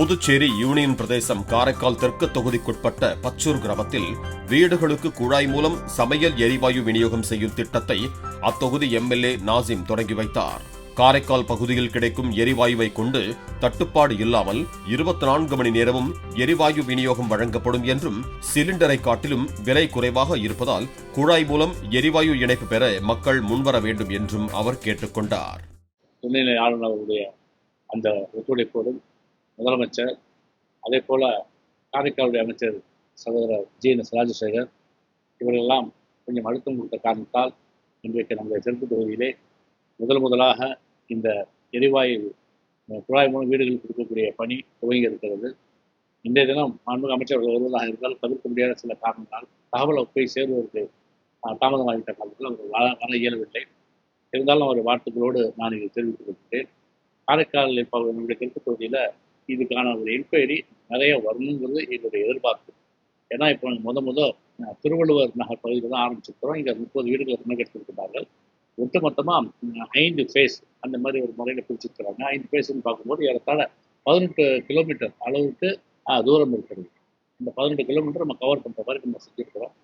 Puducherry union பிரதேசம் காரைக்கால் தெற்கு தொகுதிக்குட்பட்ட பச்சூர் கிராமத்தில் வீடுகளுக்கு குழாய் மூலம் சமையல் எரிவாயு விநியோகம் செய்யும் திட்டத்தை அத்தொகுதி எம்எல்ஏ நாசிம் தொடங்கி வைத்தார். காரைக்கால் பகுதியில் கிடைக்கும் எரிவாயுவை கொண்டு தட்டுப்பாடு இல்லாமல் 24 மணி நேரமும் எரிவாயு விநியோகம் வழங்கப்படும் என்றும், சிலிண்டரை காட்டிலும் விலை குறைவாக இருப்பதால் குழாய் மூலம் எரிவாயு இணைப்பு பெற மக்கள் முன்வர வேண்டும் என்றும் அவர் கேட்டுக் கொண்டார். துணைநிலை ஆளுநருடைய அந்த ஒத்துழைப்போடும் முதலமைச்சர், அதே போல காரைக்காலுடைய அமைச்சர் சகோதரர் ஜி.எஸ். ராஜசேகர் இவர்களெல்லாம் கொஞ்சம் அழுத்தம் கொடுத்த காரணத்தால் இன்றைக்கு நம்முடைய தெற்கு தொகுதியிலே முதலாக இந்த எரிவாயு குழாய் மூலம் வீடுகளுக்கு கொடுக்கக்கூடிய பணி துவங்கி இருக்கிறது. இன்றைய தினம் மாண்புமிகு அமைச்சர்கள் வருவதாக இருந்தால் தவிர்க்க முடியாத சில காரணங்களால் தகவல் போய் சேருவதற்கு தாமதமாகிவிட்ட காலத்தில் அவர் வர இயலவில்லை. இருந்தாலும் அவர் வாழ்த்துக்களோடு நான் இதை தெரிவித்துக் கொள்கிறேன். காரைக்கால் நம்முடைய தெற்கு தொகுதியில் இதுக்கான ஒரு என்கொயரி நிறைய வரணுங்கிறது எங்களுடைய எதிர்பார்ப்பு. ஏன்னா இப்போ திருவள்ளுவர் நகர் பகுதியில் தான் ஆரம்பிச்சிருக்கிறோம். இங்கே 30 வீடுகள் கணக்கெடுத்திருக்கிறார்கள். ஒட்டுமொத்தமாக 5 ஃபேஸ் அந்த மாதிரி ஒரு முறையில் பிரிச்சிருக்கிறாங்க. 5 ஃபேஸ்ன்னு பார்க்கும்போது ஏறத்தாழ 18 கிலோமீட்டர் அளவுக்கு தூரம் இருக்கிறது. இந்த 18 கிலோமீட்டர் நம்ம கவர் பண்ணுற மாதிரி நம்ம செஞ்சுருக்கிறோம்.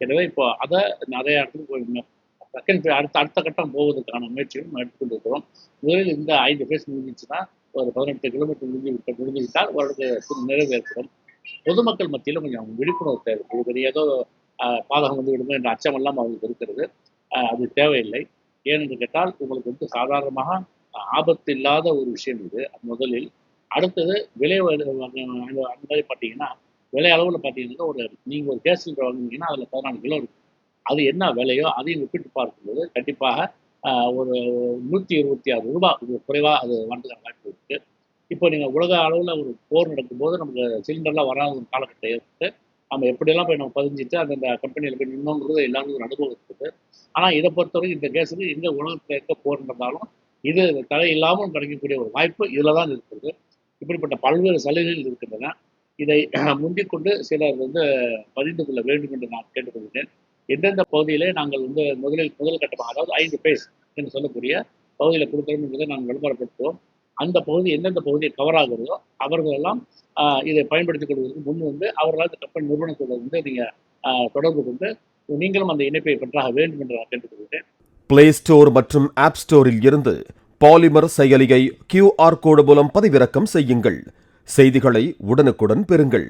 எனவே இப்போ அதை நிறைய இடத்துக்கு செகண்ட் அடுத்த கட்டம் போவதற்கான முயற்சியும் நம்ம எடுத்துக்கொண்டிருக்கிறோம். முதலில் இந்த 5 ஃபேஸ் முடிஞ்சிச்சுன்னா ஒரு 18 கிலோமீட்டர் முடிஞ்சுவிட்டால் அவர்களுக்கு நிறைவு ஏற்படும். பொதுமக்கள் மத்தியில் கொஞ்சம் விழிப்புணர்வு தேவை. இது ஏதோ பாதகம் வந்து விடுமோ என்ற அச்சமெல்லாம் அவங்களுக்கு இருக்கிறது. அது தேவையில்லை. ஏனென்று கேட்டால் உங்களுக்கு சாதாரணமாக ஆபத்து இல்லாத ஒரு விஷயம் இது. முதலில் அடுத்தது விலை அந்த மாதிரி பார்த்தீங்கன்னா, விலை அளவில் பார்த்தீங்கன்னா நீங்கள் ஒரு கேஸ் சிலிண்டர் வாங்குனீங்கன்னா அதில் 14 கிலோ இருக்குது. அது என்ன விலையோ அதையும் ஒப்பிட்டு பார்க்கும்போது கண்டிப்பாக ஒரு 126 ரூபாய் குறைவாக அது வரதுக்கான வாய்ப்பு இருக்குது. இப்போ நீங்கள் உலக அளவில் ஒரு போர் நடக்கும்போது நமக்கு சிலிண்டர்லாம் வராத ஒரு காலகட்டம் ஏற்பட்டு நம்ம எப்படியெல்லாம் போய் நம்ம பதிஞ்சிட்டு அந்த கம்பெனியில் போய் நின்னோங்கிறது எல்லாருக்கும் ஒரு அனுபவம் இருக்குது. ஆனால் இதை பொறுத்தவரைக்கும் இந்த கேஸுக்கு எங்கே உலகத்தில் இருக்க போர் நடந்தாலும் இது தடை இல்லாமல் கிடைக்கக்கூடிய ஒரு வாய்ப்பு இதில் தான் இருக்கிறது. இப்படிப்பட்ட பல்வேறு சலுகைகள் இருக்கின்றன. இதை முந்திக்கொண்டு சிலர் பதிந்து கொள்ள வேண்டும் என்று நான் கேட்டுக்கொள்கிறேன். எந்தெந்த பகுதியிலே நாங்கள் முதல் கட்டமாக, அதாவது 5 ஃபேஸ் என்று சொல்லக்கூடிய பகுதியில் கொடுக்கிறோம் என்பதை நாங்கள் விளம்பரப்படுத்துவோம். அந்த பகுதி எந்தெந்த பகுதியை கவர் ஆகிறதோ அவர்களெல்லாம் இதை பயன்படுத்திக் கொள்வதற்கு முன் அவர்களால் இந்த கம்பெனி நிறுவனத்தோடு நீங்கள் தொடர்பு கொண்டு நீங்களும் அந்த இணைப்பை பெற்றாக வேண்டும் என்று நான் கேட்டுக்கொள்கிறேன். பிளே ஸ்டோர் மற்றும் ஆப் ஸ்டோரில் இருந்து பாலிமர் செயலியை QR கோடு மூலம் பதிவிறக்கம் செய்யுங்கள். செய்திகளை உடனுக்குடன் பெறுங்கள்.